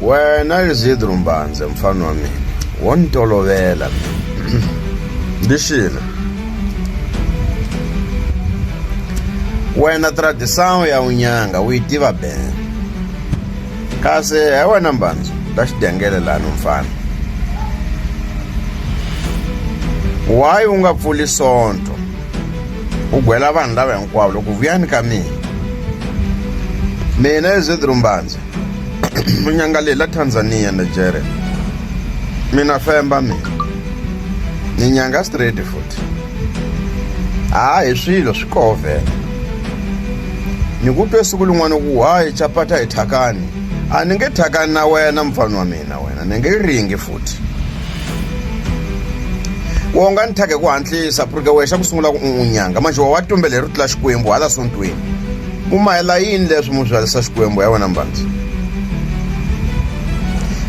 Wena Isidro Mbanze mfana wa mina wontolovela mina ndishile wena tradição ya unyanga uyitiva bene kasi wena Mbanze ndaxidengele lani mfana why u nga pfuli sonto u gwela vanhu lava hinkwavo loko vuyani ka mina Isidro Mbanze unyanga leyi la Tanzania Nigeria mina femba mina ni nyanga straight futhi hi swilo swi koho vele ni ku twe siku lin'wana ku hayi chapata hi thakani a ni nge thakani na wena mfana wa mina wena ni nge ringi futhi wo nga ni thake ku hantlisa porque wexa ku sungula ku unyanga manje wa tumbele ri tlula xikwembu hala sontweni mu mayela yini leswi mu byalisa xikwembu ya wena Mbanze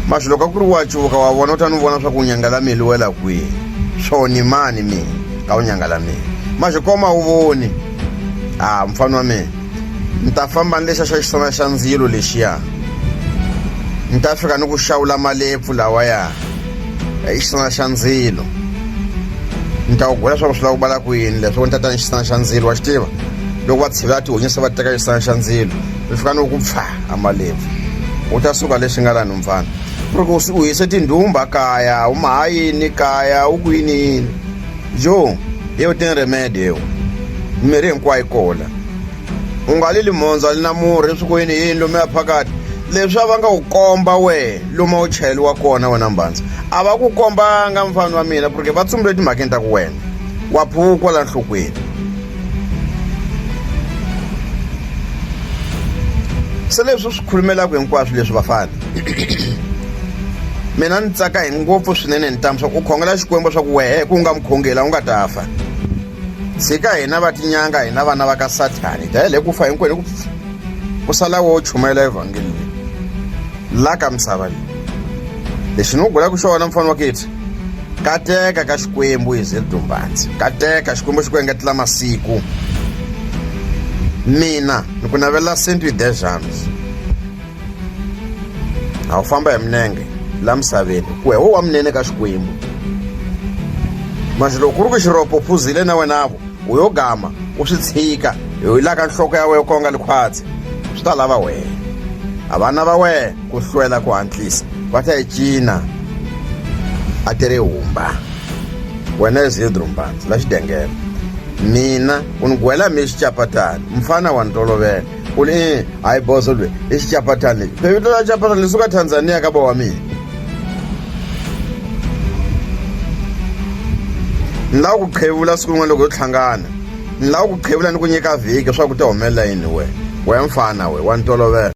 manje loko ku ri wa cuka wa vona u ta ni vona swa ku unyanga la mili wela kwihi swo ni mani mina ka unyanga la mina manje koma u voni mfana wa mina ni ta famba ni lexa xa xisana xa ndzilo lexiya ni ta fika ni ku xawula malepfu lawaya xisana xa ndzilo ni ta ku gwela swa ku swi lava ku bala kwini leswi ni ta ta ni xisana xa ndzilo wa xi tiva loko va tshivela tihonyisa va teka xisana xa ndzilo swi fika ni ku pfa a malepfu u ta suka lexi nga lani mfana porque u hise tindhumba kaya u mahayini kaya u kwini jo yewu tin remedio mirhi hinkwayo kola u nga lili mondzo ali na murhi eswikwini yini lomu ya phakati leswi a va nga ku komba we lomu u chayeliwa kona wena Mbanze a va ku kombanga mfana wa mina porque va tsumbile timhakeni ta ku wena wa phukwa la nhlokweni se leswi swi khulumelaka hinkwaswo leswi vafana mina ni tsaka hi ngopfu swinene ni tamu swa ku khongela xikwembu swa ku wehe ku nga mukhongela u nga ta fa tshika hina va tinyanga hina vana va ka Sathani ta hele ku fa hinkwenu ku sala wo chumela evhangeli la ka misava leyi lexi ni ku gula ku xona mfana wa keti kateka ka xikwembu Isidro Mbanze kateka xikwembu xi ku engetela masiku mina ni ku navela 110 anos a wu famba hi milenge la misaveni ku he wo wa minene ka xikwembu manje loko ku ri ku xiropo phuzile na wenavo u yo gama u swi tshika hi la ka nhloko ya wehe konga likhwatsi swi ta lava wehe a vana va wehe ku hlwela ku hantlisa va ta hi cina a ti ri humba wena Isidro Mbanze la xidengele mina u ni gwela mi xicapatani mfana wa ntolovela u ni hayi boso lwe i xicapatani lexi vito la xicapatani li suka Tanzania ka wa mina ni lava ku khevula siku rin'wana loko yo tlhangana ni lava ku khevula ni ku nyika vhiki swa ku ta humelela yini we mfana we wa ntolovela